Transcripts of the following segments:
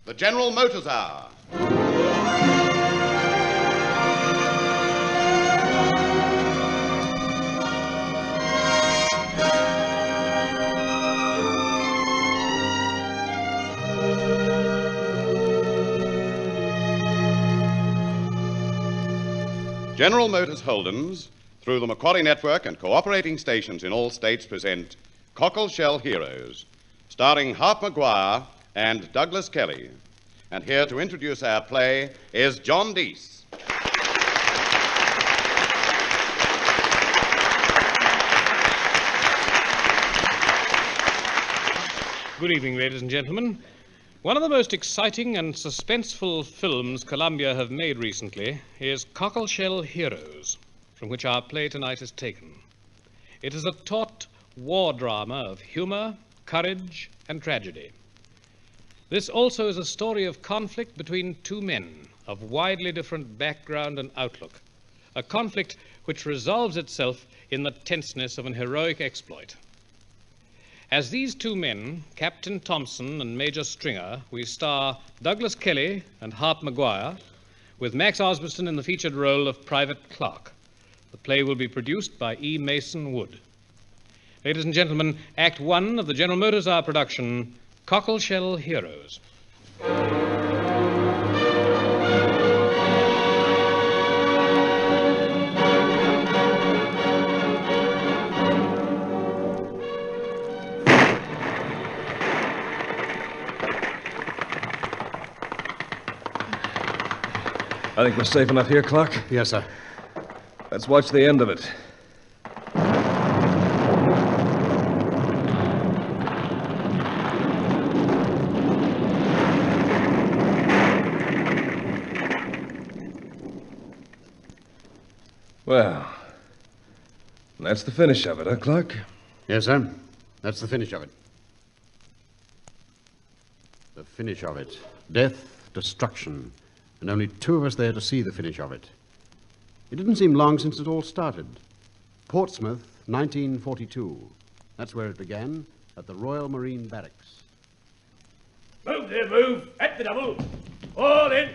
The General Motors Hour. General Motors Holdens, through the MacquarieNetwork and cooperating stations in all states, present Cockleshell Heroes, starring Harper Maguire and Douglas Kelly. And here to introduce our play is John Dease. Good evening, ladies and gentlemen. One of the most exciting and suspenseful films Columbia have made recently is Cockleshell Heroes, from which our play tonight is taken. It is a taut war drama of humor, courage, and tragedy. This also is a story of conflict between two men of widely different background and outlook, a conflict which resolves itself in the tenseness of an heroic exploit. As these two men, Captain Thompson and Major Stringer, we star Douglas Kelly and Harper Maguire, with Max Osbiston in the featured role of Private Clark. The play will be produced by E. Mason Wood. Ladies and gentlemen, Act One of the General Motors Hour production, Cockleshell Heroes. I think we're safe enough here, Clark. Yes, sir. Let's watch the end of it. Well, that's the finish of it, huh, Clark? Yes, sir. That's the finish of it. The finish of it. Death, destruction. And only two of us there to see the finish of it. It didn't seem long since it all started. Portsmouth, 1942. That's where it began, at the Royal Marine Barracks. Move there, move. At the double. All in.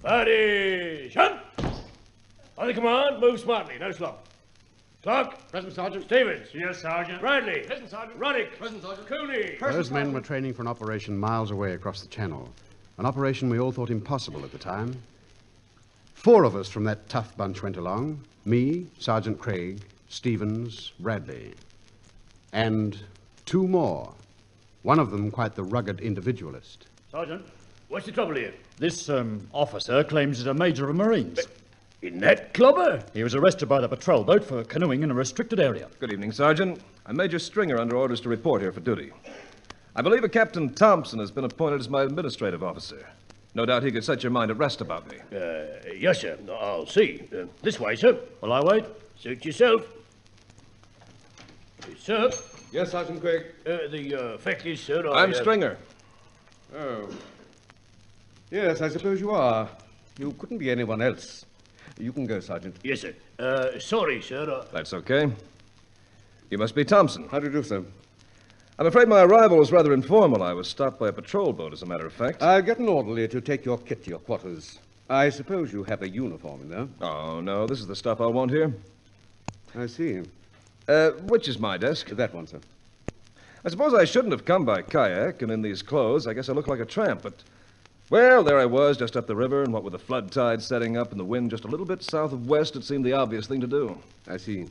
Attention. On the command, move smartly, no slop. Clark. Present, Sergeant. Stevens. Yes, Sergeant. Bradley. Present, Sergeant. Roddick. Present, Sergeant. Cooney. Those men were training for an operation miles away across the channel. An operation we all thought impossible at the time. 4 of us from that tough bunch went along. Me, Sergeant Craig, Stevens, Bradley. And 2 more. One of them quite the rugged individualist. Sergeant, what's the trouble here? This officer claims he's a major of Marines. In that clubber? He was arrested by the patrol boat for canoeing in a restricted area. Good evening, Sergeant. I'm Major Stringer under orders to report here for duty. I believe a Captain Thompson has been appointed as my administrative officer. No doubt he could set your mind at rest about me. Yes, sir. I'll see. This way, sir. Will I wait? Suit yourself. Sir. Yes, Sergeant Craig. The fact is, sir, I'm Stringer. Oh. Yes, I suppose you are. You couldn't be anyone else. You can go, Sergeant. Yes, sir. Sorry, sir. That's okay. You must be Thompson. How do you do, sir? I'm afraid my arrival was rather informal. I was stopped by a patrol boat, as a matter of fact. I'll get an orderly to take your kit to your quarters. I suppose you have a uniform in there. Oh, no, this is the stuff I'll want here. I see. Which is my desk? That one, sir. I suppose I shouldn't have come by kayak, and in these clothes, I guess I look like a tramp, but... Well, there I was, just up the river, and what with the flood tide setting up and the wind just a little bit south of west, it seemed the obvious thing to do. I see.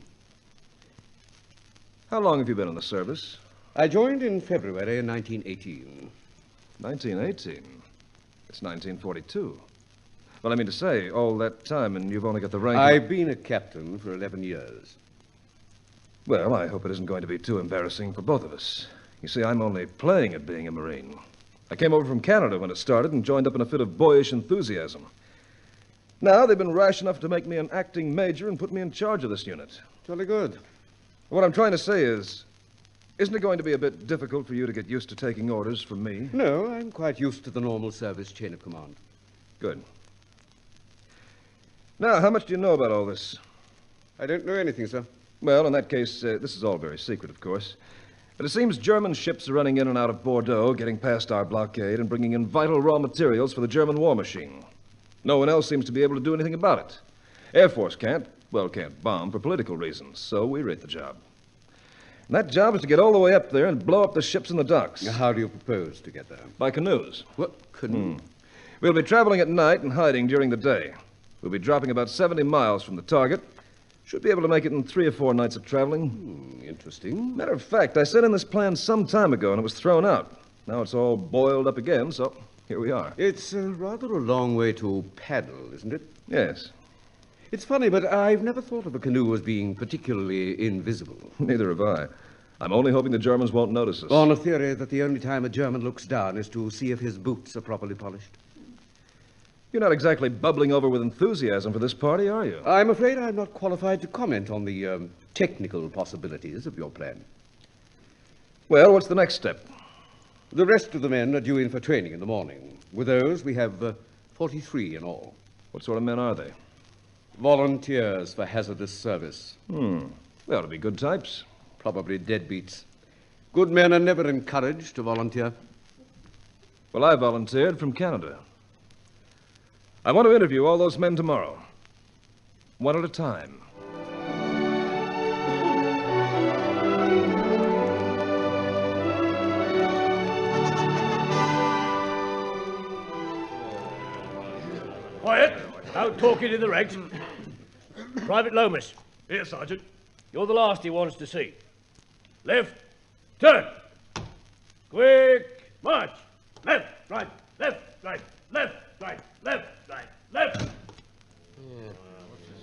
How long have you been in the service? I joined in February 1918. 1918? It's 1942. Well, I mean to say, all that time, and you've only got the rank... I've been a captain for 11 years. Well, I hope it isn't going to be too embarrassing for both of us. You see, I'm only playing at being a Marine. I came over from Canada when it started and joined up in a fit of boyish enthusiasm. Now they've been rash enough to make me an acting major and put me in charge of this unit. Jolly good. What I'm trying to say is, isn't it going to be a bit difficult for you to get used to taking orders from me? No, I'm quite used to the normal service chain of command. Good. Now, how much do you know about all this? I don't know anything, sir. Well, in that case, this is all very secret, of course. But it seems German ships are running in and out of Bordeaux, getting past our blockade and bringing in vital raw materials for the German war machine. No one else seems to be able to do anything about it. Air Force can't bomb for political reasons, so we rate the job. And that job is to get all the way up there and blow up the ships in the docks. How do you propose to get there? By canoes. What? Canoe? We'll be traveling at night and hiding during the day. We'll be dropping about 70 miles from the target. Should be able to make it in 3 or 4 nights of traveling. Interesting. Matter of fact, I sent in this plan some time ago and it was thrown out. Now it's all boiled up again, so here we are. It's rather a long way to paddle, isn't it? Yes. It's funny, but I've never thought of a canoe as being particularly invisible. Neither have I. I'm only hoping the Germans won't notice us. On a theory that the only time a German looks down is to see if his boots are properly polished. You're not exactly bubbling over with enthusiasm for this party, are you? I'm afraid I'm not qualified to comment on the technical possibilities of your plan. Well, what's the next step? The rest of the men are due in for training in the morning. With those, we have 43 in all. What sort of men are they? Volunteers for hazardous service. They ought to be good types. Probably deadbeats. Good men are never encouraged to volunteer. Well, I volunteered from Canada. I want to interview all those men tomorrow. One at a time. Quiet. No talking in the ranks. Private Lomas. Here, Sergeant. You're the last he wants to see. Left. Turn. Quick. March. Left. Right. Left. Right. Left. Right. Left. Right. Left.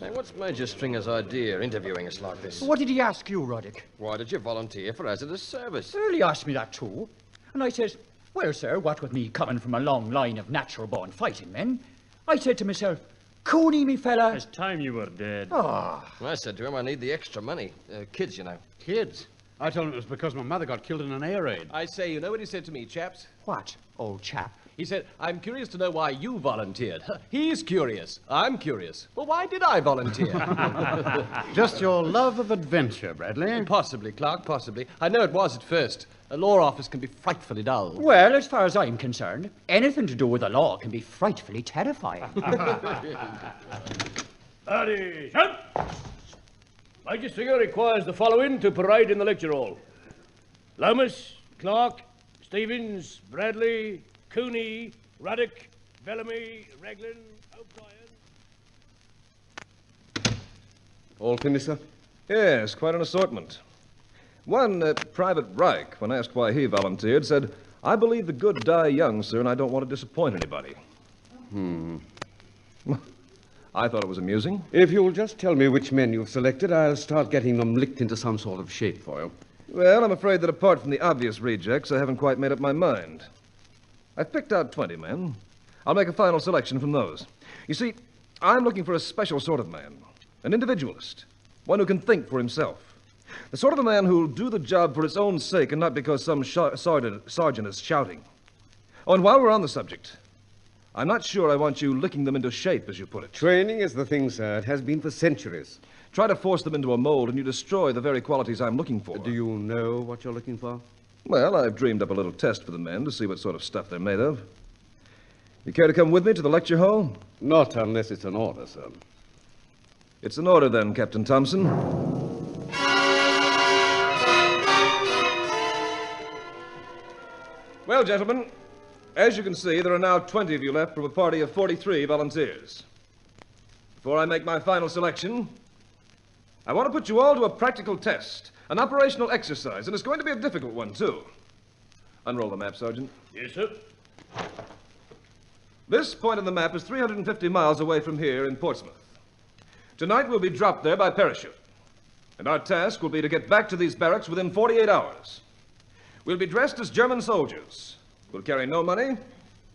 Hey, what's Major Stringer's idea, interviewing us like this? What did he ask you, Roddick? Why did you volunteer for hazardous service? Well, he asked me that too. And I says, well, sir, what with me coming from a long line of natural-born fighting men, I said to myself, Cooney, me fella. It's time you were dead. Ah. I said to him, I need the extra money. Kids, you know. Kids? I told him it was because my mother got killed in an air raid. I say, you know what he said to me, chaps? What, old chap? He said, I'm curious to know why you volunteered. He's curious. I'm curious. Well, why did I volunteer? Just your love of adventure, Bradley. Possibly, Clark, possibly. I know it was at first. A law office can be frightfully dull. Well, as far as I'm concerned, anything to do with the law can be frightfully terrifying. Attention! Major Stringer requires the following to parade in the lecture hall. Lomas, Clark, Stevens, Bradley, Cooney, Ruddock, Bellamy, Raglan, O'Brien. All finished, sir? Yes, quite an assortment. One, Private Reich, when asked why he volunteered, said, I believe the good die young, sir, and I don't want to disappoint anybody. I thought it was amusing. If you'll just tell me which men you've selected, I'll start getting them licked into some sort of shape for you. Well, I'm afraid that apart from the obvious rejects, I haven't quite made up my mind. I've picked out 20 men. I'll make a final selection from those. You see, I'm looking for a special sort of man, an individualist, one who can think for himself. The sort of a man who'll do the job for its own sake and not because some sergeant is shouting. Oh, and while we're on the subject, I'm not sure I want you licking them into shape, as you put it. Training is the thing, sir. It has been for centuries. Try to force them into a mold and you destroy the very qualities I'm looking for. Do you know what you're looking for? Well, I've dreamed up a little test for the men to see what sort of stuff they're made of. You care to come with me to the lecture hall? Not unless it's an order, sir. It's an order then, Captain Thompson. Well, gentlemen, as you can see, there are now 20 of you left from a party of 43 volunteers. Before I make my final selection, I want to put you all to a practical test, an operational exercise, and it's going to be a difficult one, too. Unroll the map, Sergeant. Yes, sir. This point on the map is 350 miles away from here in Portsmouth. Tonight we'll be dropped there by parachute, and our task will be to get back to these barracks within 48 hours. We'll be dressed as German soldiers. We'll carry no money,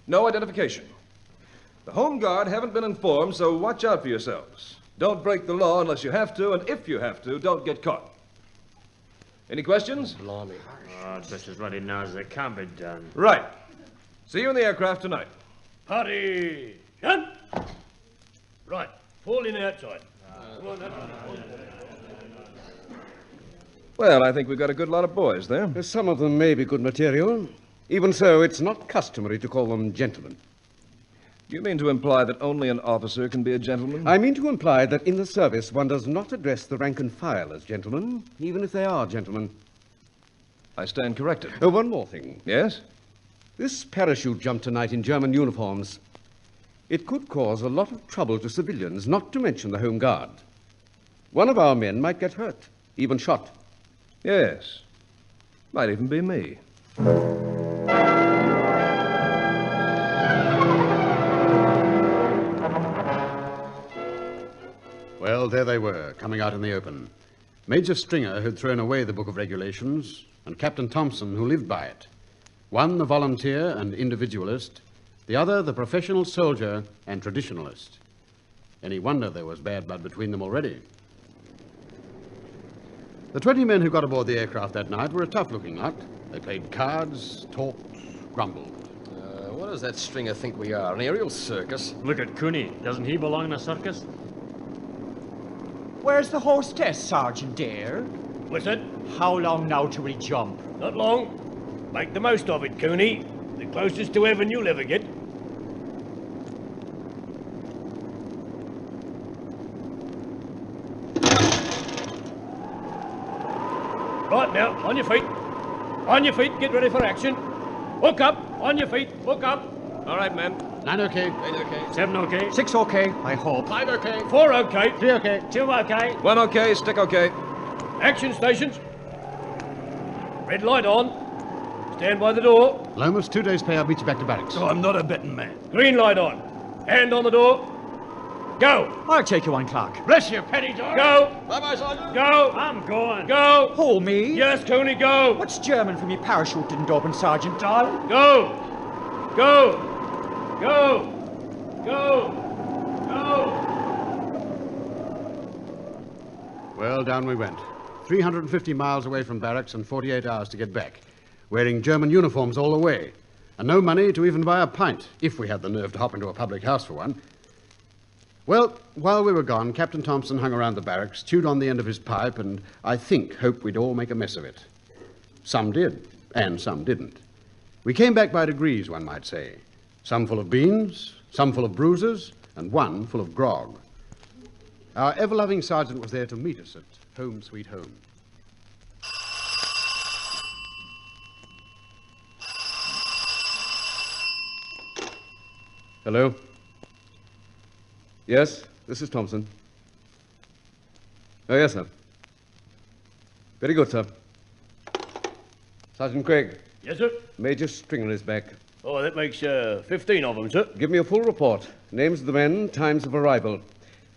no identification. The Home Guard haven't been informed, so watch out for yourselves. Don't break the law unless you have to, and if you have to, don't get caught. Any questions? Blimey. Oh, just as ready now as it can be done. Right. See you in the aircraft tonight. Party! Right. Fall in outside. Come on, Well, I think we've got a good lot of boys there. Some of them may be good material. Even so, it's not customary to call them gentlemen. Do you mean to imply that only an officer can be a gentleman? I mean to imply that in the service one does not address the rank and file as gentlemen, even if they are gentlemen. I stand corrected. Oh, one more thing. Yes? This parachute jump tonight in German uniforms. It could cause a lot of trouble to civilians, not to mention the Home Guard. One of our men might get hurt, even shot. Yes. Might even be me. Well, there they were, coming out in the open. Major Stringer had thrown away the Book of Regulations, and Captain Thompson, who lived by it. One, the volunteer and individualist, the other, the professional soldier and traditionalist. Any wonder there was bad blood between them already. The 20 men who got aboard the aircraft that night were a tough-looking lot. They played cards, talked, grumbled. What does that Stringer think we are, an aerial circus? Look at Cooney. Doesn't he belong in a circus? Where's the hostess, Sergeant Dare? What's that? How long now till we jump? Not long. Make the most of it, Cooney. The closest to heaven you'll ever get. Right now, on your feet. On your feet, get ready for action. Hook up, on your feet, hook up. All right, men. 9 okay. 8 okay. 7 okay. 6 okay, I hope. 5 okay. 4 okay. 3 okay. 2 okay. 1 okay, stick okay. Action stations. Red light on. Stand by the door. Lomas, 2 days' pay. I'll meet you back to barracks. I'm not a betting man. Green light on. Hand on the door. Go. I'll take you on, Clark. Bless you, Penny John. Go. Bye-bye, Sergeant. Go. I'm going. Go. Hold me. Yes, Cooney, go. What's German for me parachute didn't open, Sergeant Dahl? Go. Go. Go. Go. Go. Well, down we went. 350 miles away from barracks and 48 hours to get back. Wearing German uniforms all the way. And no money to even buy a pint, if we had the nerve to hop into a public house for one. Well, while we were gone, Captain Thompson hung around the barracks, chewed on the end of his pipe, and I think hoped we'd all make a mess of it. Some did, and some didn't. We came back by degrees, one might say. Some full of beans, some full of bruises, and one full of grog. Our ever-loving sergeant was there to meet us at Home Sweet Home. Hello? Yes, this is Thompson. Oh, yes, sir. Very good, sir. Sergeant Craig. Yes, sir. Major Stringer is back. Oh, that makes 15 of them, sir. Give me a full report. Names of the men, times of arrival.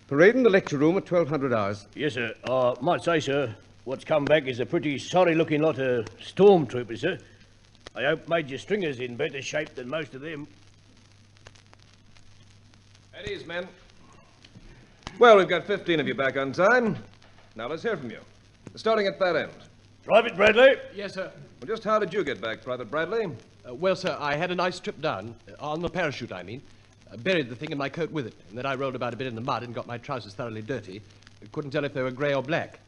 Parade in the lecture room at 1200 hours. Yes, sir. Might say, sir, what's come back is a pretty sorry-looking lot of stormtroopers, sir. I hope Major Stringer's in better shape than most of them. At ease, men. Well, we've got 15 of you back on time. Now let's hear from you. Starting at that end. Private Bradley. Yes, sir. Well, just how did you get back, Private Bradley? Well, sir, I had a nice trip down. On the parachute, I mean. Buried the thing in my coat with it. And then I rolled about a bit in the mud and got my trousers thoroughly dirty. Couldn't tell if they were grey or black.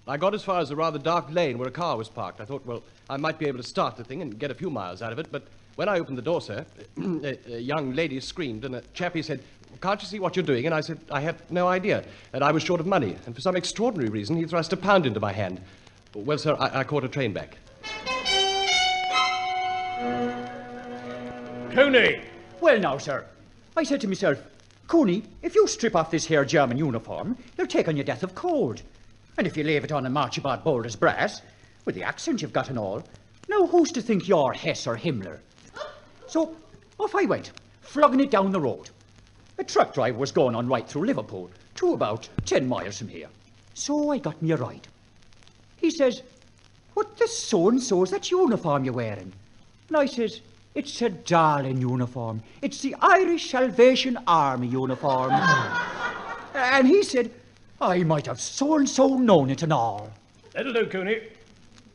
I got as far as a rather dark lane where a car was parked. I thought, well, I might be able to start the thing and get a few miles out of it. But when I opened the door, sir, a young lady screamed, and a chappie said, "Can't you see what you're doing?" And I said, "I have no idea." And I was short of money. And for some extraordinary reason, he thrust £1 into my hand. Well, sir, I caught a train back. Cooney. Well, now, sir, I said to myself, Cooney, if you strip off this here German uniform, you'll take on your death of cold. And if you leave it on and march about bold as brass, with the accent you've got and all, now who's to think you're Hess or Himmler? So off I went, flogging it down the road. A truck driver was going on right through Liverpool to about 10 miles from here. So I got me a ride. He says, "What the so-and-so's that uniform you're wearing?" And I says, "It's a darling uniform. It's the Irish Salvation Army uniform." And he said, "I might have so-and-so known it and all." That'll do, Cooney.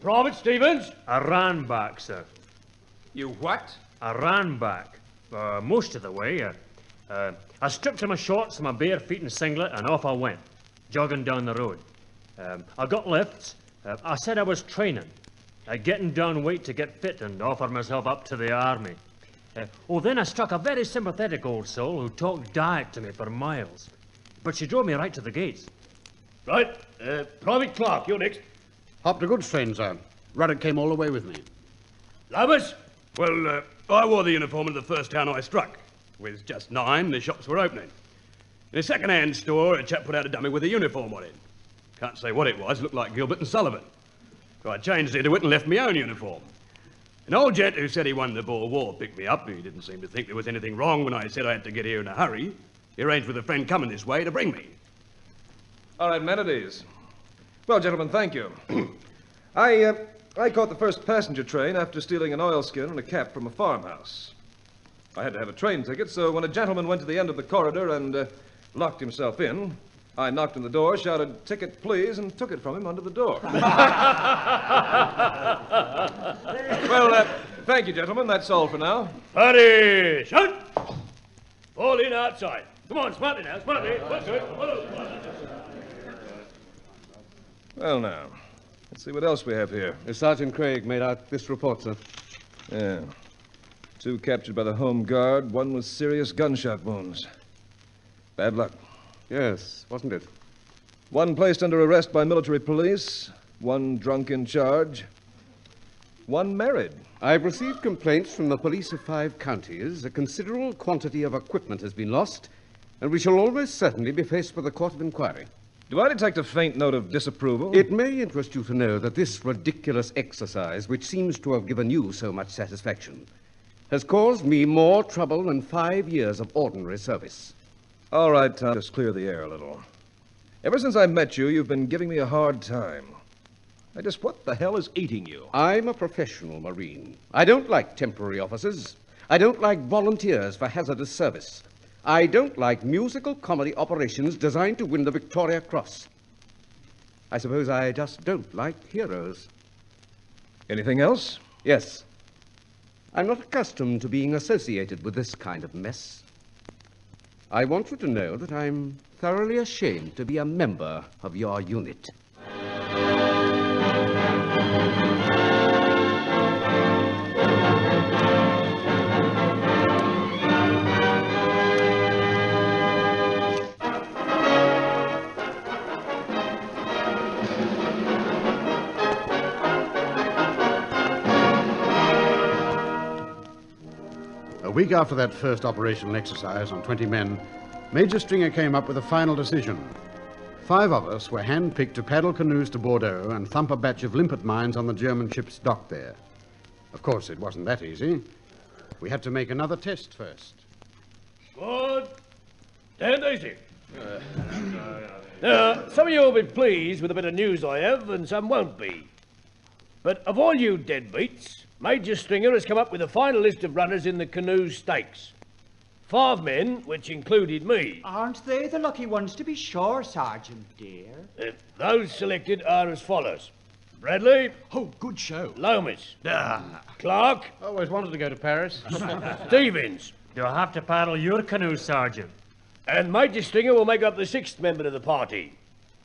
Private Stevens. I ran back, sir. You what? I ran back. Most of the way. I stripped to my shorts and my bare feet and singlet, and off I went, jogging down the road. I got lifts, I said I was training. Getting down weight to get fit and offer myself up to the army. Then I struck a very sympathetic old soul who talked diet to me for miles. But she drove me right to the gates. Right. Private Clark, you're next. Hopped a good train, sir. Ruddock came all the way with me. Lomas? Well, I wore the uniform of the first town I struck. With just 9, the shops were opening. In a second-hand store, a chap put out a dummy with a uniform on it. Can't say what it was, looked like Gilbert and Sullivan. So I changed into it and left my own uniform. An old gent who said he won the Boer War picked me up. He didn't seem to think there was anything wrong when I said I had to get here in a hurry. He arranged with a friend coming this way to bring me. All right, men at ease. Well, gentlemen, thank you. I caught the first passenger train after stealing an oilskin and a cap from a farmhouse. I had to have a train ticket, so when a gentleman went to the end of the corridor and locked himself in, I knocked on the door, shouted, "Ticket, please," and took it from him under the door. Well, thank you, gentlemen. That's all for now. Party! Shout! Fall in outside. Come on, smartly now, smartly. Well, now, let's see what else we have here. Sergeant Craig made out this report, sir. Yeah. 2 captured by the Home Guard, 1 with serious gunshot wounds. Bad luck. Yes, wasn't it? 1 placed under arrest by military police, 1 drunk in charge, 1 married. I've received complaints from the police of 5 counties. A considerable quantity of equipment has been lost, and we shall almost certainly be faced with a court of inquiry. Do I detect a faint note of disapproval? It may interest you to know that this ridiculous exercise, which seems to have given you so much satisfaction, has caused me more trouble than 5 years of ordinary service. All right, Tom, just clear the air a little. Ever since I met you, you've been giving me a hard time. What the hell is eating you? I'm a professional Marine. I don't like temporary officers. I don't like volunteers for hazardous service. I don't like musical comedy operations designed to win the Victoria Cross. I suppose I just don't like heroes. Anything else? Yes. I'm not accustomed to being associated with this kind of mess. I want you to know that I'm thoroughly ashamed to be a member of your unit. A week after that first operational exercise on 20 men, Major Stringer came up with a final decision. 5 of us were hand-picked to paddle canoes to Bordeaux and thump a batch of limpet mines on the German ship's dock there. Of course, it wasn't that easy. We had to make another test first. Good. Stand easy. Now, some of you will be pleased with a bit of news I have, and some won't be. But of all you deadbeats, Major Stringer has come up with a final list of runners in the canoe stakes. 5 men, which included me. Aren't they the lucky ones to be sure, Sergeant dear? Those selected are as follows. Bradley. Oh, good show. Lomas. Clark. Always wanted to go to Paris. Stevens. Do I have to paddle your canoe, Sergeant? And Major Stringer will make up the 6th member of the party.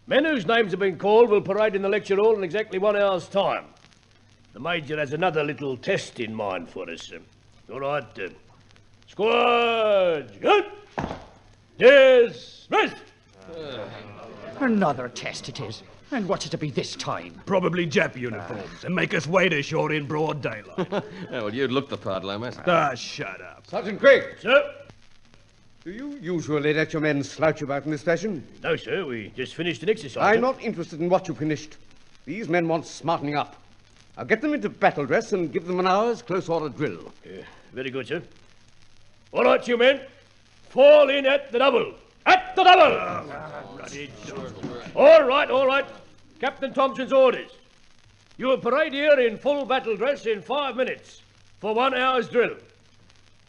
Men whose names have been called will parade in the lecture hall in exactly 1 hour's time. The Major has another little test in mind for us. All right. Squad, good. Dismissed. Another test it is. And what's it to be this time? Probably Jap uniforms and make us wade ashore in broad daylight. Well, you'd look the part, Lomas. Shut up. Sergeant Craig! Sir? Do you usually let your men slouch about in this fashion? No, sir. We just finished an exercise. I'm not interested in what you finished. These men want smartening up. I'll get them into battle dress and give them an hour's close order drill. Very good, sir. All right, you men. Fall in at the double. At the double! All right. Captain Thompson's orders. You will parade here in full battle dress in 5 minutes for 1 hour's drill.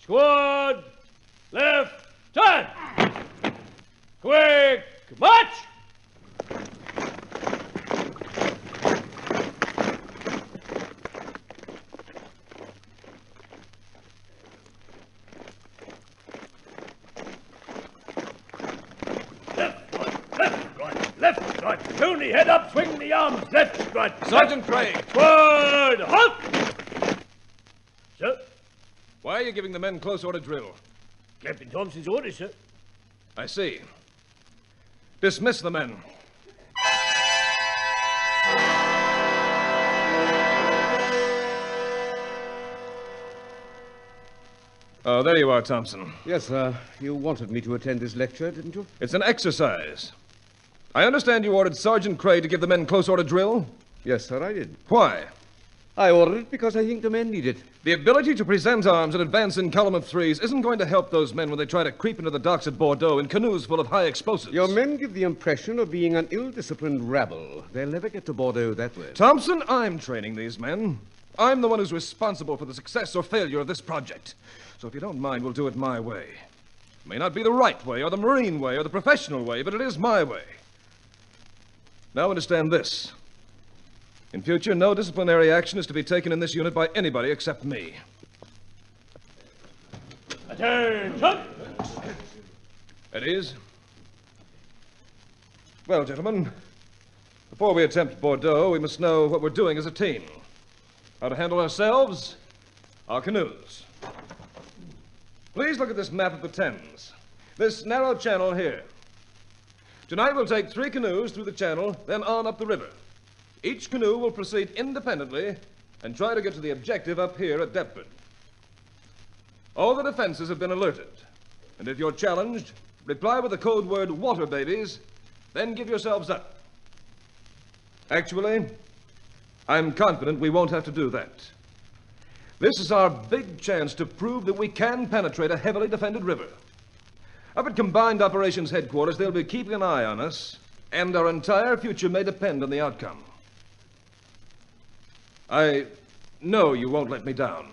Squad, left, turn! Quick, march! Left, right, left. Right, Cooney, head up, swing the arms, left, right. Sergeant Craig. Forward, halt! Sir? Why are you giving the men close order drill? Captain Thompson's orders, sir. I see. Dismiss the men. Oh, there you are, Thompson. Yes, sir. You wanted me to attend this lecture, didn't you? It's an exercise. I understand you ordered Sergeant Craig to give the men close order drill? Yes, sir, I did. Why? I ordered it because I think the men need it. The ability to present arms and advance in column of threes isn't going to help those men when they try to creep into the docks at Bordeaux in canoes full of high explosives. Your men give the impression of being an ill-disciplined rabble. They'll never get to Bordeaux that way. Thompson, I'm training these men. I'm the one who's responsible for the success or failure of this project. So if you don't mind, we'll do it my way. It may not be the right way, or the Marine way, or the professional way, but it is my way. Now understand this. In future, no disciplinary action is to be taken in this unit by anybody except me. Attention! At ease. Well, gentlemen, before we attempt Bordeaux, we must know what we're doing as a team. How to handle ourselves, our canoes. Please look at this map of the Thames. This narrow channel here. Tonight we'll take 3 canoes through the channel, then on up the river. Each canoe will proceed independently and try to get to the objective up here at Deptford. All the defenses have been alerted, and if you're challenged, reply with the code word water babies, then give yourselves up. Actually, I'm confident we won't have to do that. This is our big chance to prove that we can penetrate a heavily defended river. Up at Combined Operations Headquarters, they'll be keeping an eye on us, and our entire future may depend on the outcome. I know you won't let me down.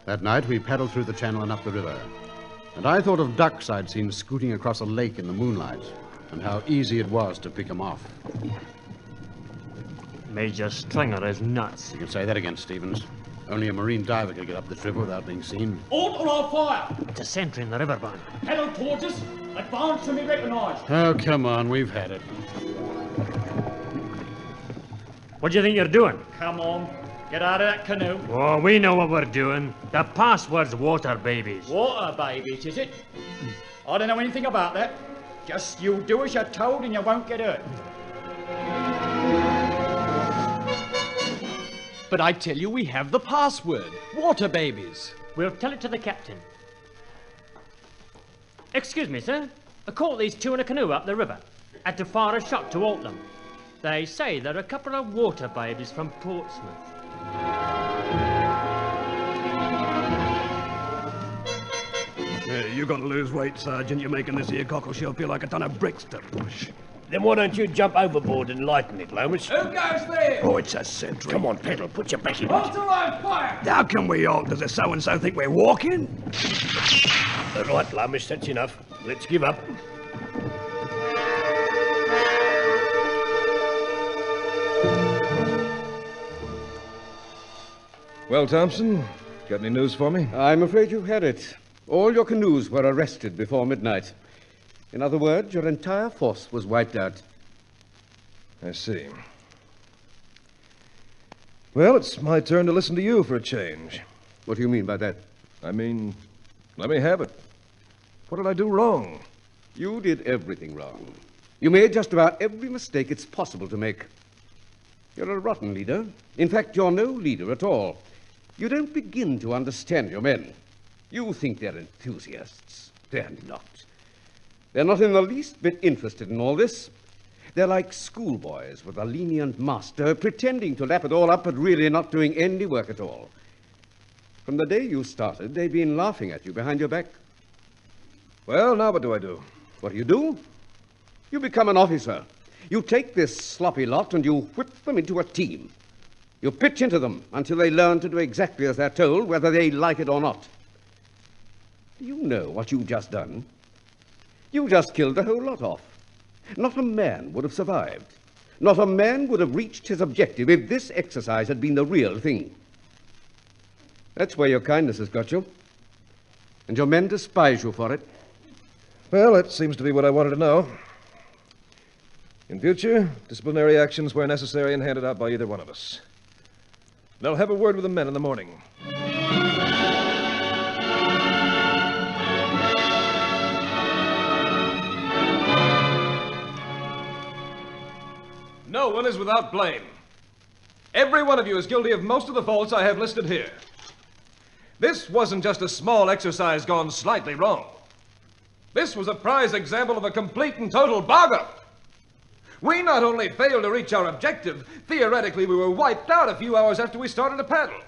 That night, we paddled through the channel and up the river. And I thought of ducks I'd seen scooting across a lake in the moonlight, and how easy it was to pick them off. Major Stringer is nuts. You can say that again, Stevens. Only a marine diver could get up this river without being seen. Halt or I'll fire! It's a sentry in the riverbank. Paddle towards us. Advance to be recognised. Oh, come on, we've had it. What do you think you're doing? Come on. Get out of that canoe. Oh, we know what we're doing. The password's water babies. Water babies, is it? I don't know anything about that. Just you do as you're told and you won't get hurt. But I tell you, we have the password. Water babies. We'll tell it to the captain. Excuse me, sir. I caught these 2 in a canoe up the river. Had to fire a shot to halt them. They say they're a couple of water babies from Portsmouth. You're going to lose weight, Sergeant. You're making this here Cockleshell feel like a ton of bricks to push. Then why don't you jump overboard and lighten it, Lomas? Who goes there? Oh, it's a sentry. Come on, Peddle, put your back in it. Halt or I'll fire! How can we halt? Does a so-and-so think we're walking? All right, Lomas, that's enough. Let's give up. Well, Thompson, got any news for me? I'm afraid you had it. All your canoes were arrested before midnight. In other words, your entire force was wiped out. I see. Well, it's my turn to listen to you for a change. What do you mean by that? I mean, let me have it. What did I do wrong? You did everything wrong. You made just about every mistake it's possible to make. You're a rotten leader. In fact, you're no leader at all. You don't begin to understand your men. You think they're enthusiasts. They're not. They're not in the least bit interested in all this. They're like schoolboys with a lenient master, pretending to lap it all up, but really not doing any work at all. From the day you started, they've been laughing at you behind your back. Well, now what do I do? What do? You become an officer. You take this sloppy lot and you whip them into a team. You pitch into them until they learn to do exactly as they're told, whether they like it or not. Do you know what you've just done? You just killed the whole lot off. Not a man would have survived. Not a man would have reached his objective if this exercise had been the real thing. That's where your kindness has got you. And your men despise you for it. Well, that seems to be what I wanted to know. In future, disciplinary actions where necessary and handed out by either one of us. And I'll have a word with the men in the morning. No one is without blame. Every one of you is guilty of most of the faults I have listed here. This wasn't just a small exercise gone slightly wrong. This was a prize example of a complete and total bog-up. We not only failed to reach our objective, theoretically we were wiped out a few hours after we started to paddle.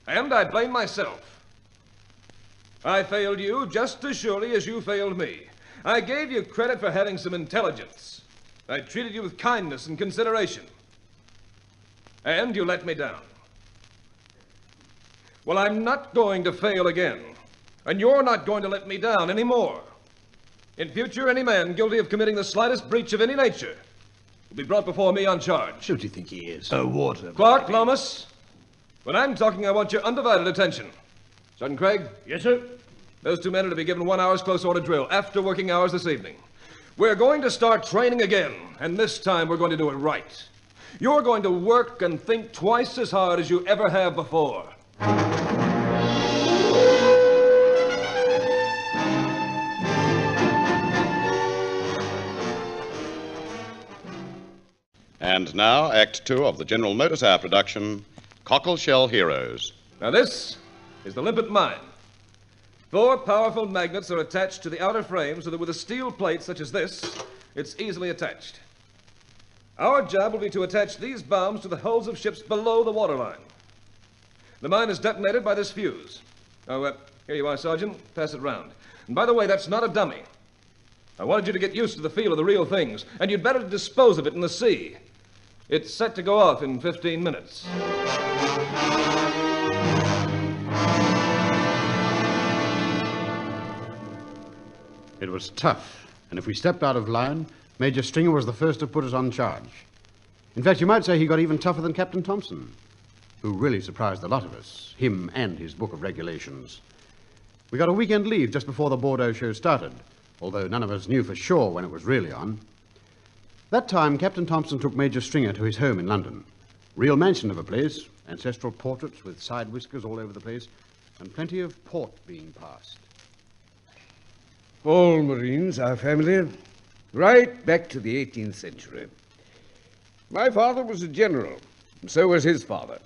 And I blame myself. I failed you just as surely as you failed me. I gave you credit for having some intelligence. I treated you with kindness and consideration. And you let me down. Well, I'm not going to fail again. And you're not going to let me down anymore. In future, any man guilty of committing the slightest breach of any nature will be brought before me on charge. Who do you think he is? Water. Clark, Lomas, when I'm talking, I want your undivided attention. Sergeant Craig? Yes, sir. Those 2 men are to be given 1 hour's close order drill after working hours this evening. We're going to start training again, and this time we're going to do it right. You're going to work and think twice as hard as you ever have before. And now, Act 2 of the General Motors Hour production, Cockleshell Heroes. Now this is the limpet mine. 4 powerful magnets are attached to the outer frame so that with a steel plate such as this, it's easily attached. Our job will be to attach these bombs to the hulls of ships below the waterline. The mine is detonated by this fuse. Oh, here you are, Sergeant. Pass it round. And by the way, that's not a dummy. I wanted you to get used to the feel of the real things, and you'd better dispose of it in the sea. It's set to go off in 15 minutes. It was tough, and if we stepped out of line, Major Stringer was the first to put us on charge. In fact, you might say he got even tougher than Captain Thompson, who really surprised a lot of us, him and his book of regulations. We got a weekend leave just before the Bordeaux show started, although none of us knew for sure when it was really on. That time, Captain Thompson took Major Stringer to his home in London. Real mansion of a place, ancestral portraits with side whiskers all over the place, and plenty of port being passed. All Marines, our family, right back to the 18th century. My father was a general, and so was his father.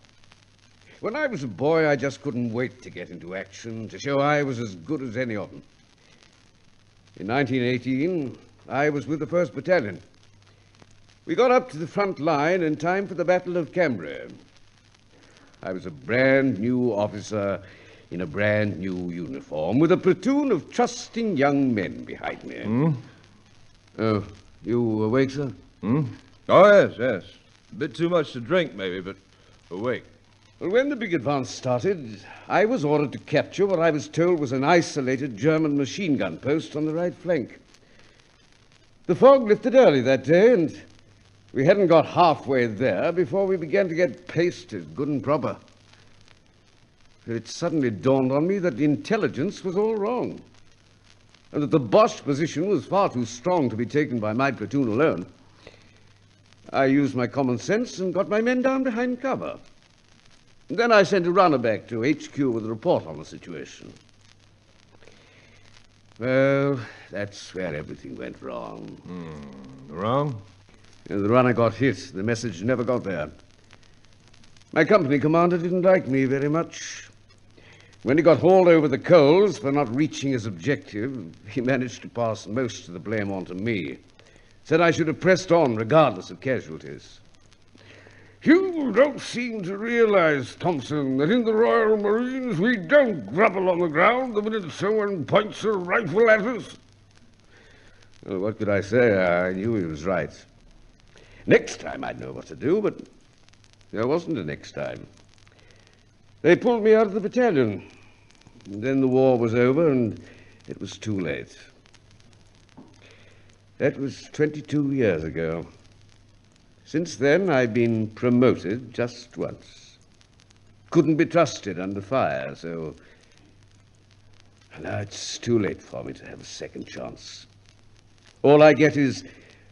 When I was a boy, I just couldn't wait to get into action, to show I was as good as any of them. In 1918, I was with the 1st Battalion. We got up to the front line in time for the Battle of Cambrai. I was a brand new officer in a brand new uniform with a platoon of trusting young men behind me. Oh, you awake, sir? Oh, yes. A bit too much to drink, maybe, but awake. Well, when the big advance started, I was ordered to capture what I was told was an isolated German machine gun post on the right flank. The fog lifted early that day, and we hadn't got halfway there before we began to get pasted good and proper. It suddenly dawned on me that the intelligence was all wrong, and that the Boche position was far too strong to be taken by my platoon alone. I used my common sense and got my men down behind cover. Then I sent a runner back to HQ with a report on the situation. Well, that's where everything went wrong. Wrong? The runner got hit. The message never got there. My company commander didn't like me very much. When he got hauled over the coals for not reaching his objective, he managed to pass most of the blame on to me. Said I should have pressed on regardless of casualties. You don't seem to realize, Thompson, that in the Royal Marines we don't grovel on the ground the minute someone points a rifle at us. Well, what could I say? I knew he was right. Next time I'd know what to do, but there wasn't a next time. They pulled me out of the battalion. And then the war was over, and it was too late. That was 22 years ago. Since then, I've been promoted just once. couldn't be trusted under fire, so... Now it's too late for me to have a second chance. All I get is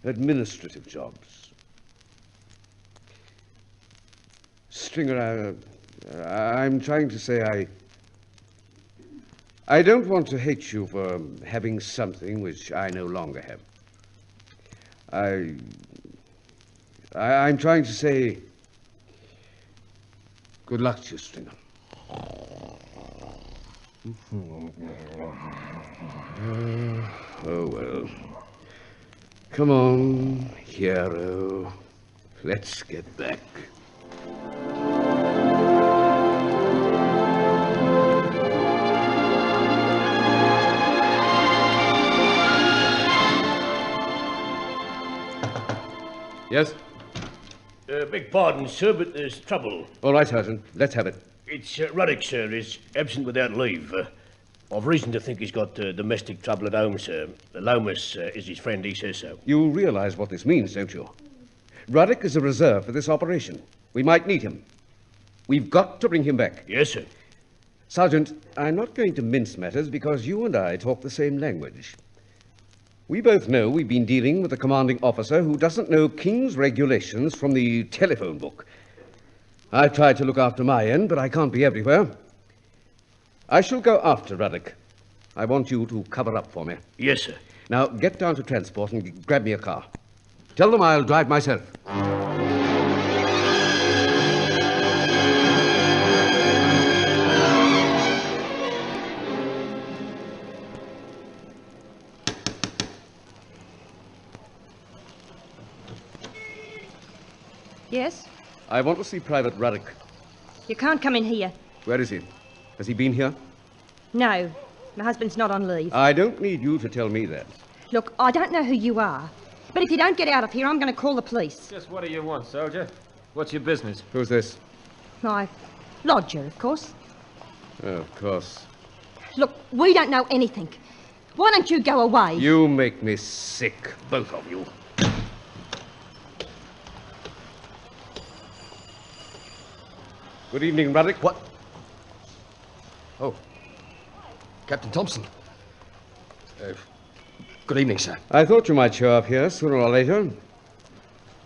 administrative jobs. Stringer, I'm trying to say I don't want to hate you for having something which I no longer have. I'm trying to say good luck to you, Stringer. Oh, well. Come on, hero. Let's get back. Yes? Beg pardon, sir, but there's trouble. All right, Sergeant. Let's have it. It's Ruddock, sir, is absent without leave. I've reason to think he's got domestic trouble at home, sir. Lomas is his friend, he says so. You realize what this means, don't you? Ruddock is a reserve for this operation. We might need him. We've got to bring him back. Yes, sir. Sergeant, I'm not going to mince matters because you and I talk the same language. We both know we've been dealing with a commanding officer who doesn't know King's regulations from the telephone book. I've tried to look after my end, but I can't be everywhere. I shall go after Ruddock. I want you to cover up for me. Yes, sir. Now, get down to transport and grab me a car. Tell them I'll drive myself. Yes? I want to see Private Ruddock. You can't come in here. Where is he? Has he been here? No. My husband's not on leave. I don't need you to tell me that. Look, I don't know who you are, but if you don't get out of here, I'm going to call the police. Just what do you want, soldier? What's your business? Who's this? My lodger, of course. Oh, of course. Look, we don't know anything. Why don't you go away? You make me sick, both of you. Good evening, Ruddock. What? Oh. Captain Thompson. Good evening, sir. I thought you might show up here sooner or later.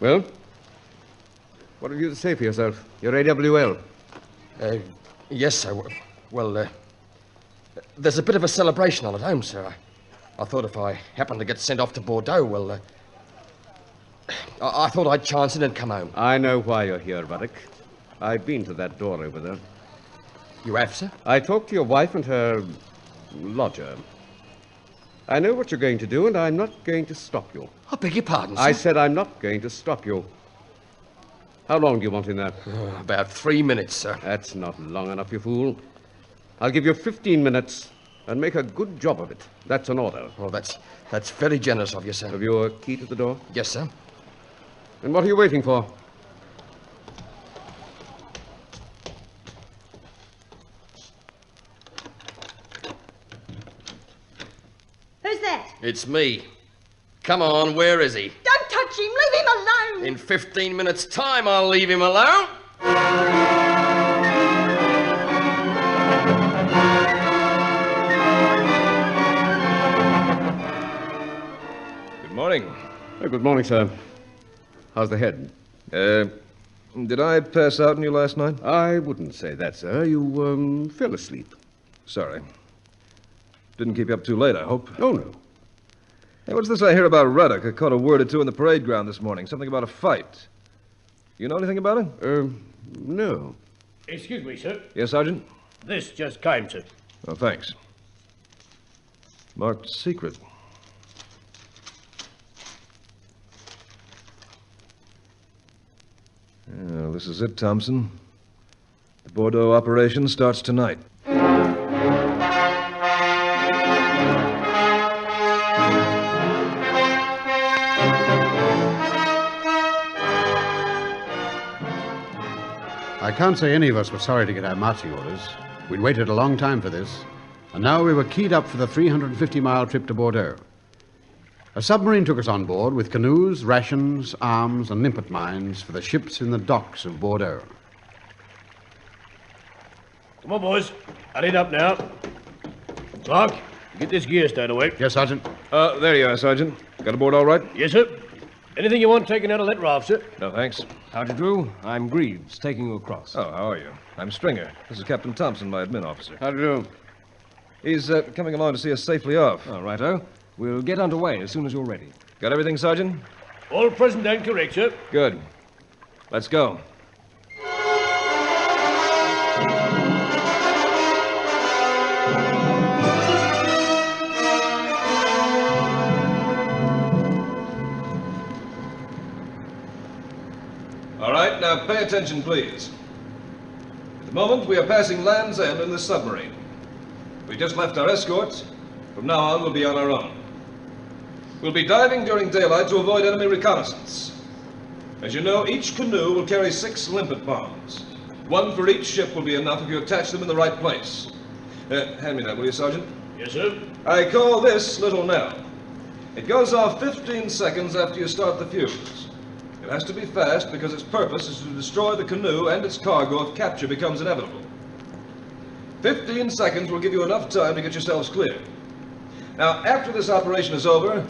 Well? What have you to say for yourself? Your AWL? Yes, sir. Well, there's a bit of a celebration on at home, sir. I thought if I happened to get sent off to Bordeaux, well, I thought I'd chance it and come home. I know why you're here, Ruddock. I've been to that door over there. You have, sir? I talked to your wife and her lodger. I know what you're going to do, and I'm not going to stop you. I beg your pardon, sir? I said I'm not going to stop you. How long do you want in there? About 3 minutes, sir. That's not long enough, you fool. I'll give you 15 minutes and make a good job of it. That's an order. Oh, that's very generous of you, sir. Have you a key to the door? Yes, sir. And what are you waiting for? Who's that? It's me. Come on, where is he? Don't touch him. Leave him alone. In 15 minutes' time, I'll leave him alone. Good morning. Good morning, sir. How's the head? Did I pass out on you last night? I wouldn't say that, sir. You, fell asleep. Sorry. Didn't keep you up too late, I hope. Oh, no. Hey, what's this I hear about Ruddock? I caught a word or two in the parade ground this morning. Something about a fight. You know anything about it? No. Excuse me, sir. Yes, Sergeant? This just came, sir. Oh, thanks. Marked secret. Well, this is it, Thompson. The Bordeaux operation starts tonight. I can't say any of us were sorry to get our marching orders. We'd waited a long time for this, and now we were keyed up for the 350-mile trip to Bordeaux. A submarine took us on board with canoes, rations, arms, and limpet mines for the ships in the docks of Bordeaux. Come on, boys. I'll lead up now. Clark, get this gear stowed away. Yes, Sergeant. There you are, Sergeant. Got aboard all right? Yes, sir. Anything you want taken out of that raft, sir? No, thanks. How do you do? I'm Greaves, taking you across. Oh, how are you? I'm Stringer. This is Captain Thompson, my admin officer. How do you do? He's coming along to see us safely off. All righto. We'll get underway as soon as you're ready. Got everything, Sergeant? All present and correct, sir. Good. Let's go. All right, now pay attention, please. At the moment, we are passing Land's End in the submarine. We just left our escort. From now on, we'll be on our own. We'll be diving during daylight to avoid enemy reconnaissance. As you know, each canoe will carry 6 limpet bombs. 1 for each ship will be enough if you attach them in the right place. Hand me that, will you, Sergeant? Yes, sir. I call this Little Nell. It goes off 15 seconds after you start the fuse. It has to be fast because its purpose is to destroy the canoe and its cargo if capture becomes inevitable. 15 seconds will give you enough time to get yourselves clear. Now, after this operation is over,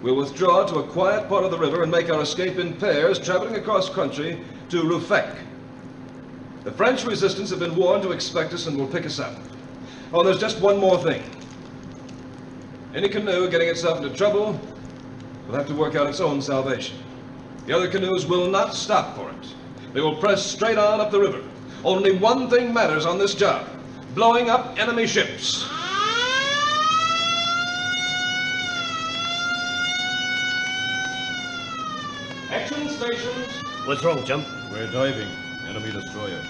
we'll withdraw to a quiet part of the river and make our escape in pairs, traveling across country to Ruffec. The French resistance have been warned to expect us and will pick us up. Oh, there's just one more thing. Any canoe getting itself into trouble will have to work out its own salvation. The other canoes will not stop for it. They will press straight on up the river. Only one thing matters on this job: blowing up enemy ships. Action stations. What's wrong, chum? We're diving. Enemy destroyer.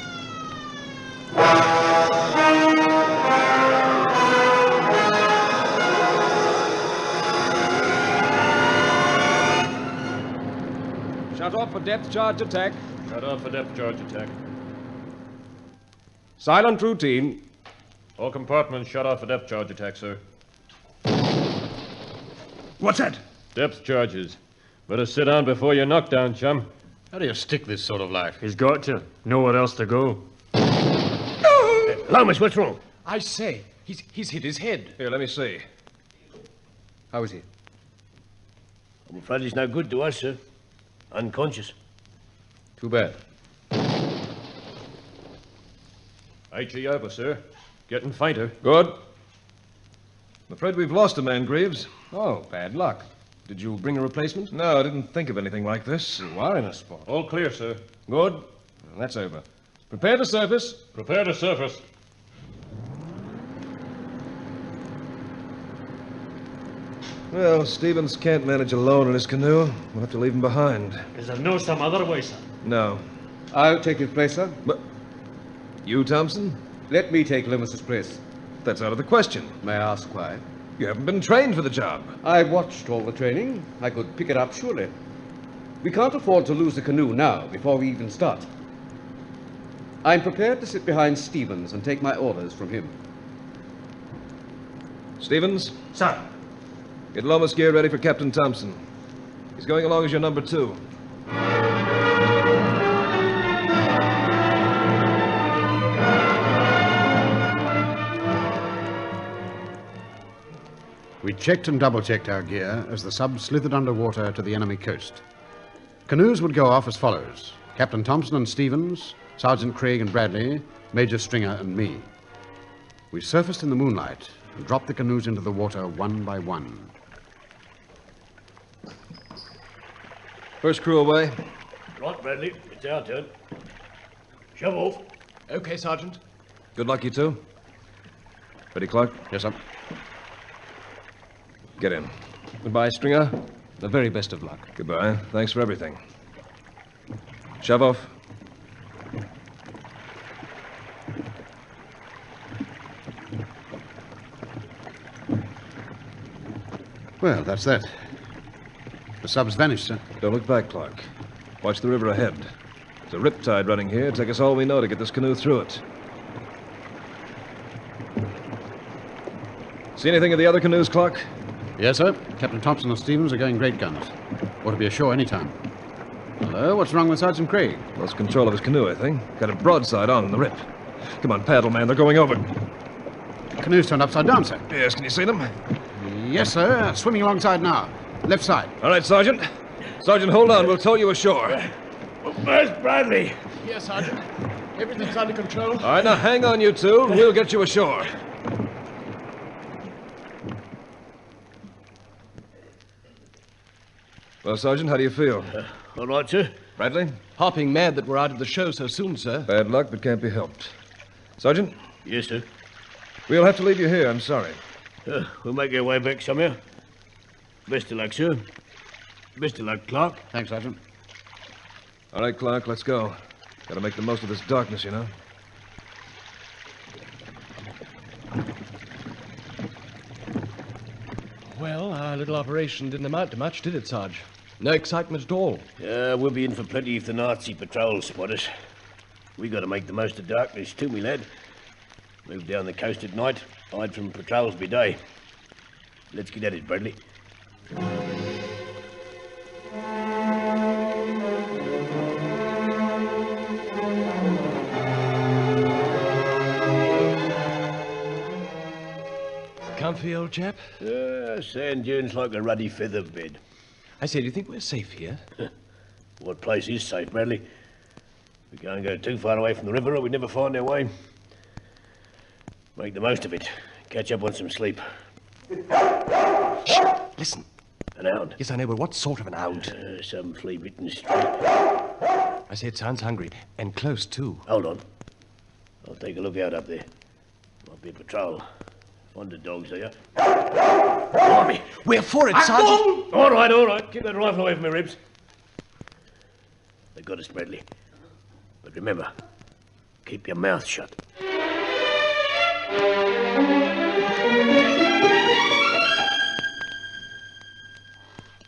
Shut off for depth charge attack. Shut off for depth charge attack. Silent routine. All compartments shut off for depth charge attack, sir. What's that? Depth charges. Better sit down before you're knocked down, chum. How do you stick this sort of life? He's got to. Nowhere else to go. Lomas, what's wrong? I say, he's hit his head. Here, let me see. How is he? I'm afraid he's no good to us, sir. Unconscious. Too bad. H.E. over, sir. Getting fainter. Good. I'm afraid we've lost a man, Greaves. Oh, bad luck. Did you bring a replacement? No, I didn't think of anything like this. You are in a spot. All clear, sir. Good. Well, that's over. Prepare to surface. Prepare to surface. Well, Stevens can't manage alone in his canoe. We'll have to leave him behind. Is there no some other way, sir? No. I'll take his place, sir. But you, Thompson? Let me take Lemus's place. That's out of the question. May I ask why? You haven't been trained for the job. I watched all the training. I could pick it up, surely. We can't afford to lose the canoe now, before we even start. I'm prepared to sit behind Stevens and take my orders from him. Stevens? Sir. Get Lomas gear ready for Captain Thompson. He's going along as your number 2. We checked and double-checked our gear as the sub slithered underwater to the enemy coast. Canoes would go off as follows: Captain Thompson and Stevens, Sergeant Craig and Bradley, Major Stringer and me. We surfaced in the moonlight and dropped the canoes into the water one by one. First crew away. Right, Bradley. It's our turn. Shove off. Okay, Sergeant. Good luck, you two. Ready, Clark? Yes, sir. Get in. Goodbye, Stringer. The very best of luck. Goodbye. Thanks for everything. Shove off. Well, that's that. The sub's vanished, sir. Don't look back, Clark. Watch the river ahead. There's a riptide running here. It'll take us all we know to get this canoe through it. See anything of the other canoes, Clark? Yes, sir. Captain Thompson and Stevens are going great guns. Ought to be ashore any time. Hello, what's wrong with Sergeant Craig? Lost control of his canoe, I think. Got a broadside on in the rip. Come on, paddle, man. They're going over. Canoe's turned upside down, sir. Yes, can you see them? Yes, sir. Swimming alongside now. Left side. All right, Sergeant. Sergeant, hold on. We'll tow you ashore. Where's Bradley? Yes, Sergeant. Everything's under control. All right, now hang on, you two. We'll get you ashore. Well, Sergeant, how do you feel? All right, sir. Bradley? Hopping mad that we're out of the show so soon, sir. Bad luck, but can't be helped. Sergeant? Yes, sir. We'll have to leave you here. I'm sorry. We'll make our way back somehow. Best of luck, sir. Best of luck, Clark. Thanks, Sergeant. All right, Clark, let's go. Gotta make the most of this darkness, you know. Well, our little operation didn't amount to much, did it, Sarge? No excitement at all. We'll be in for plenty if the Nazi patrols spot us. We got to make the most of darkness too, me lad. Move down the coast at night, hide from patrols by day. Let's get at it, Bradley. Comfy, old chap? Sand dunes like a ruddy feather bed. I say, do you think we're safe here? What place is safe, Bradley? We can't go too far away from the river or we'd never find our way. Make the most of it. Catch up on some sleep. Shh! Listen. An hound? Yes, I know, but what sort of an hound? Some flea-bitten streak. I say it sounds hungry. And close, too. Hold on. I'll take a look out up there. Might be a patrol. Find the dogs, are you? Blimey! We're for it, Sergeant! All right. Keep that rifle away from my ribs. They got us, Bradley. But remember, keep your mouth shut.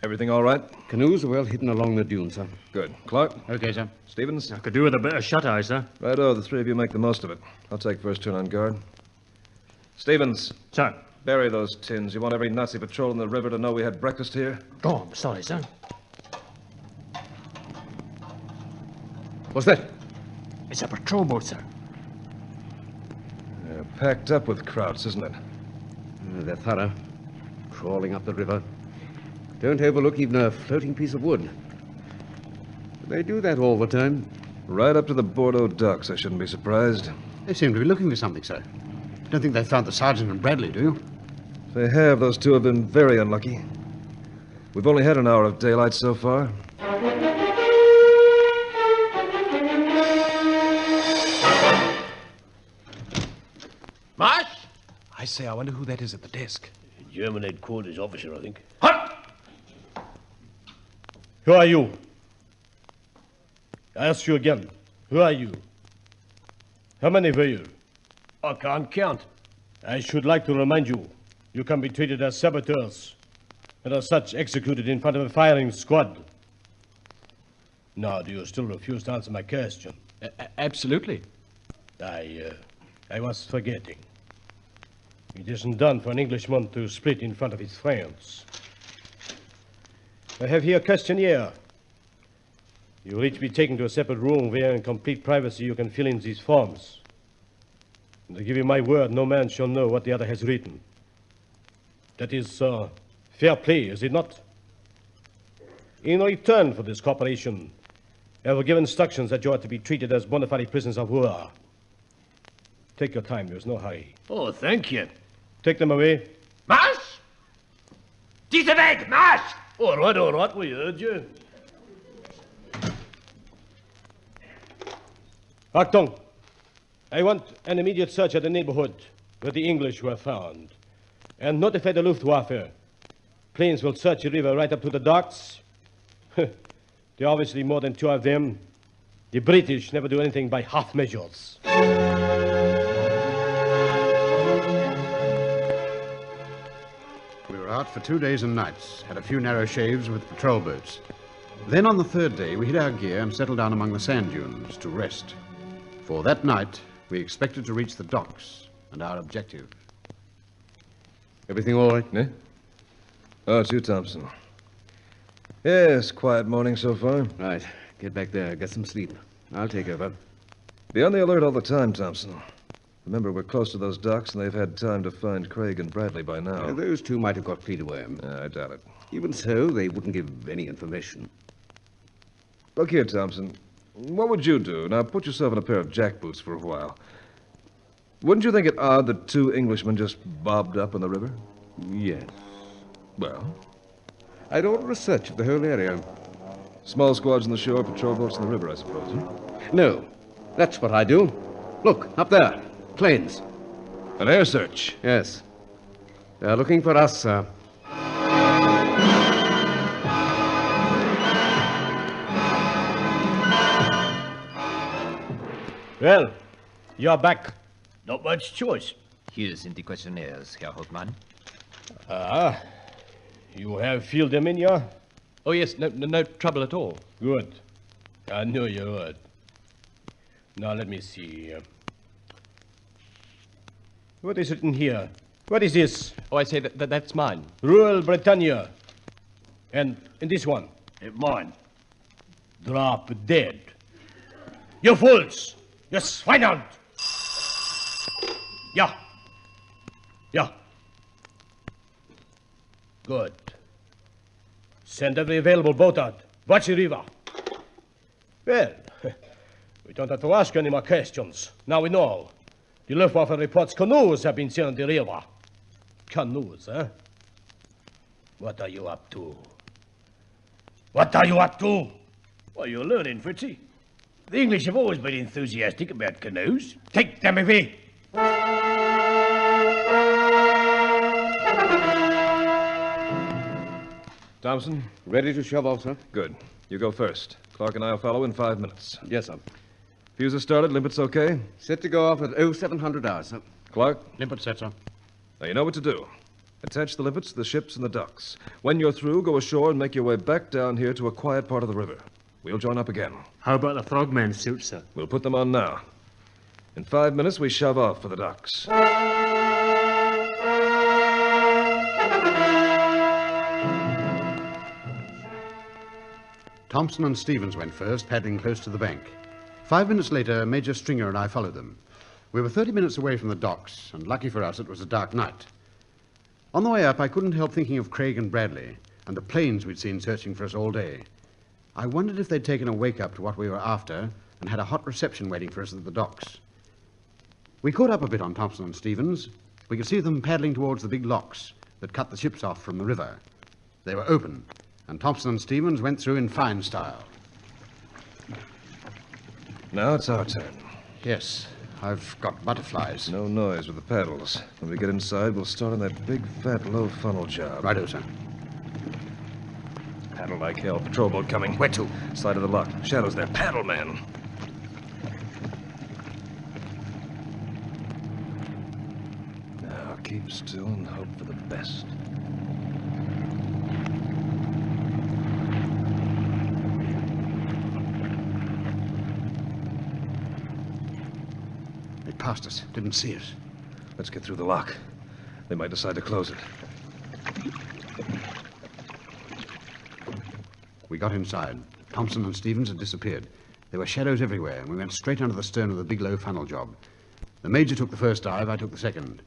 Everything all right? Canoes are well hidden along the dune, sir. Good. Clark? Okay, sir. Stevens? I could do with a bit of shut-eye, sir. Righto, the three of you make the most of it. I'll take first turn on guard. Stevens. Sir. Bury those tins. You want every Nazi patrol in the river to know we had breakfast here? Oh, I'm sorry, sir. What's that? It's a patrol boat, sir. They're packed up with Krauts, isn't it? They're thorough. Crawling up the river. Don't overlook even a floating piece of wood. They do that all the time. Right up to the Bordeaux docks. I shouldn't be surprised. They seem to be looking for something, sir. Don't think they found the sergeant and Bradley, do you? If they have, those two have been very unlucky. We've only had an hour of daylight so far. Marsh? I say, I wonder who that is at the desk. German headquarters officer, I think. Halt! Who are you? I ask you again. Who are you? How many were you? I can't count. I should like to remind you, you can be treated as saboteurs, and as such executed in front of a firing squad. Now, do you still refuse to answer my question? Absolutely. I was forgetting. It isn't done for an Englishman to split in front of his friends. I have here a questionnaire. You will each be taken to a separate room where, in complete privacy, you can fill in these forms. And I give you my word, no man shall know what the other has written. That is fair play, is it not? In return for this cooperation, I will give instructions that you are to be treated as bona fide prisoners of war. Take your time, there's no hurry. Oh, thank you. Take them away. Marsch! Diese Weg, Marsch! All right, we heard you. Achtung! I want an immediate search of the neighborhood where the English were found. And notify the Luftwaffe. Planes will search the river right up to the docks. There are obviously more than two of them. The British never do anything by half measures. We were out for 2 days and nights, had a few narrow shaves with patrol boats. Then on the third day, we hid our gear and settled down among the sand dunes to rest. For that night, we expected to reach the docks and our objective. Everything all right? Eh? Oh, it's you, Thompson. Yes, quiet morning so far. Right. Get back there. Get some sleep. I'll take over. Be on the alert all the time, Thompson. Remember, we're close to those docks, and they've had time to find Craig and Bradley by now. Those two might have got clean away. I doubt it. Even so, they wouldn't give any information. Look here, Thompson. What would you do? Now, put yourself in a pair of jackboots for a while. Wouldn't you think it odd that two Englishmen just bobbed up on the river? Yes. Well? I'd order a search of the whole area. Small squads on the shore, patrol boats in the river, I suppose, huh? No. That's what I do. Look, up there. Planes. An air search? Yes. They're looking for us, sir. Well, you're back. Not much choice. Here sind die questionnaires, Herr Hauptmann. Ah, you have filled them in, yeah? Oh, yes, no trouble at all. Good. I knew you would. Now, let me see. What is written here? What is this? Oh, I say that's mine. Royal Britannia. And this one? Mine. Drop dead. You fools! You swinehund! Yeah. Yeah. Good. Send every available boat out. Watch the river. Well, we don't have to ask any more questions. Now we know. The Luftwaffe reports canoes have been seen on the river. Canoes, huh? What are you up to? What are you up to? Well, you're learning, Fritzy. The English have always been enthusiastic about canoes. Take them away. Thompson? Ready to shove off, sir? Good. You go first. Clark and I'll follow in 5 minutes. Yes, sir. Fuse is started. Limpet's okay? Set to go off at 0700 hours, sir. Clark? Limpet set, sir. Now, you know what to do. Attach the limpets to the ships and the docks. When you're through, go ashore and make your way back down here to a quiet part of the river. We'll join up again. How about the frogman suits, sir? We'll put them on now. In 5 minutes, we shove off for the docks. Thompson and Stevens went first, paddling close to the bank. 5 minutes later, Major Stringer and I followed them. We were 30 minutes away from the docks, and lucky for us, it was a dark night. On the way up, I couldn't help thinking of Craig and Bradley and the planes we'd seen searching for us all day. I wondered if they'd taken a wake-up to what we were after and had a hot reception waiting for us at the docks. We caught up a bit on Thompson and Stevens. We could see them paddling towards the big locks that cut the ships off from the river. They were open, and Thompson and Stevens went through in fine style. Now it's our turn. Yes, I've got butterflies. No noise with the paddles. When we get inside, we'll start on that big, fat, low funnel job. Righto, sir. Paddle like hell. Patrol boat coming. Where to? Side of the lock. Shadows there. Paddle, man. Now keep still and hope for the best. They passed us. Didn't see us. Let's get through the lock. They might decide to close it. We got inside. Thompson and Stevens had disappeared. There were shadows everywhere, and we went straight under the stern of the big low funnel job. The Major took the first dive, I took the second.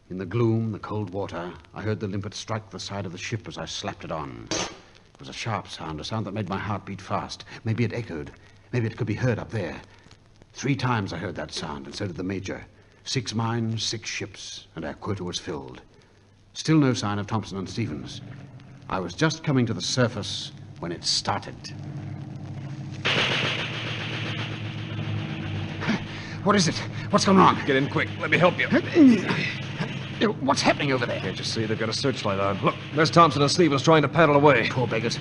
In the gloom, the cold water, I heard the limpet strike the side of the ship as I slapped it on. It was a sharp sound, a sound that made my heart beat fast. Maybe it echoed. Maybe it could be heard up there. 3 times I heard that sound, and so did the Major. 6 mines, 6 ships, and our quota was filled. Still no sign of Thompson and Stevens. I was just coming to the surface when it started. What is it? What's gone wrong? Get in quick. Let me help you. What's happening over there? Can't you see? They've got a searchlight on. Look, there's Thompson and Stevens trying to paddle away. Poor beggars.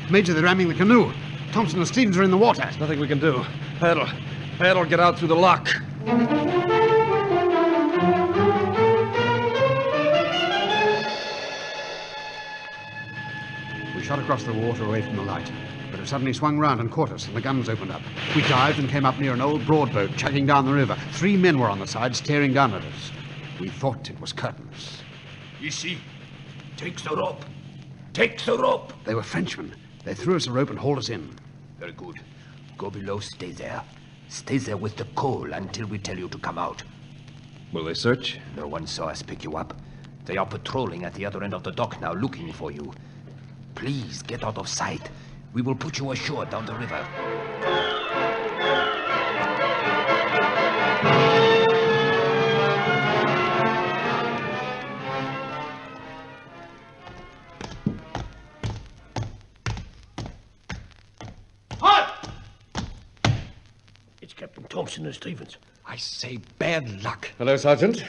Major, they're ramming the canoe. Thompson and Stevens are in the water. There's nothing we can do. Paddle. Paddle, get out through the lock. We shot across the water away from the light, but it suddenly swung round and caught us, and the guns opened up. We dived and came up near an old broad boat chugging down the river. 3 men were on the side, staring down at us. We thought it was curtains. You see? Take the rope. Take the rope. They were Frenchmen. They threw us a rope and hauled us in. Very good. Go below, stay there. Stay there with the coal until we tell you to come out. Will they search? No one saw us pick you up. They are patrolling at the other end of the dock now, looking for you. Please get out of sight. We will put you ashore down the river. It's Captain Thompson and Stevens. I say bad luck. Hello, Sergeant.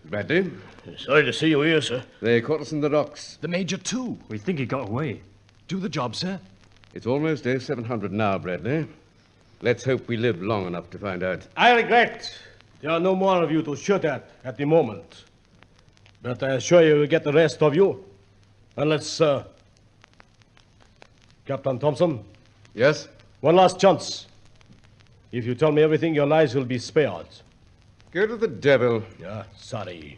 Bradley. Sorry to see you here, sir. They caught us in the docks. The Major, too. We think he got away. Do the job, sir. It's almost 0700 now, Bradley. Let's hope we live long enough to find out. I regret there are no more of you to shoot at the moment. But I assure you we'll get the rest of you. Unless, Captain Thompson? Yes? One last chance. If you tell me everything, your lives will be spared. Go to the devil. Yeah, sorry.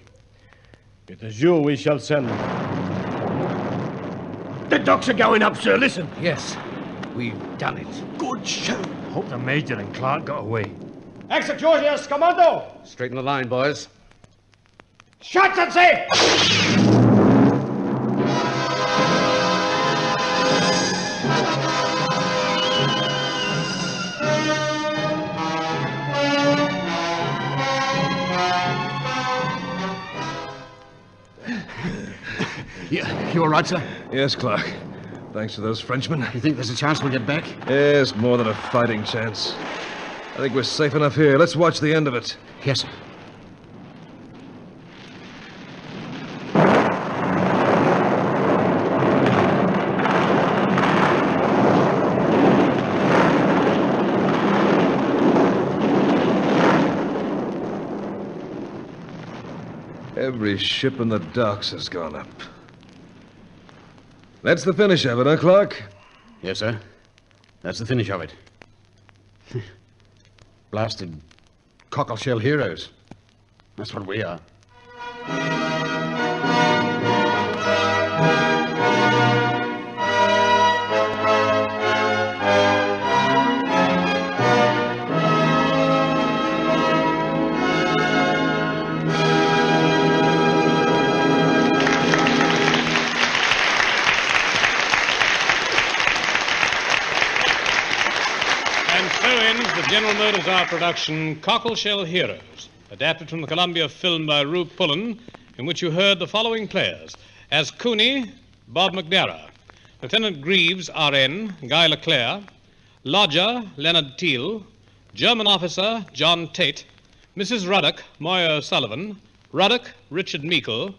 It is you we shall send. The docks are going up, sir. Listen. Yes, we've done it. Good show. Hope the Major and Clark got away. Executors, Commando! Straighten the line, boys. Shots at sea! You all right, sir? Yes, Clark. Thanks to those Frenchmen. You think there's a chance we'll get back? Yes, more than a fighting chance. I think we're safe enough here. Let's watch the end of it. Yes, sir. Every ship in the docks has gone up. That's the finish of it, huh, Clark? Yes, sir. That's the finish of it. Blasted Cockleshell heroes. That's what we are. General Motors our production, Cockleshell Heroes, adapted from the Columbia film by Rue Pullan, in which you heard the following players. As Cooney, Bob McNara. Lieutenant Greaves, R.N., Guy Leclerc. Lodger, Leonard Teal. German officer, John Tate. Mrs. Ruddock, Moya O'Sullivan. Ruddock, Richard Meikle.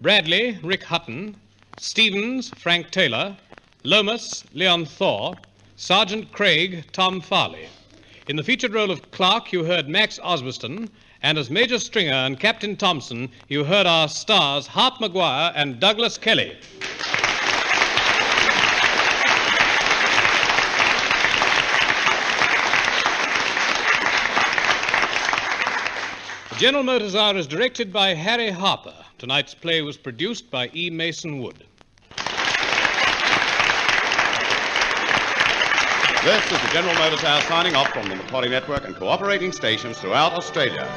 Bradley, Rick Hutton. Stevens, Frank Taylor. Lomas, Leon Thor. Sergeant Craig, Tom Farley. In the featured role of Clark, you heard Max Osbiston, and as Major Stringer and Captain Thompson, you heard our stars Harp Maguire and Douglas Kelly. General Motors Hour is directed by Harry Harper. Tonight's play was produced by E. Mason Wood. This is the General Motors Hour signing off from the Macquarie Network and cooperating stations throughout Australia.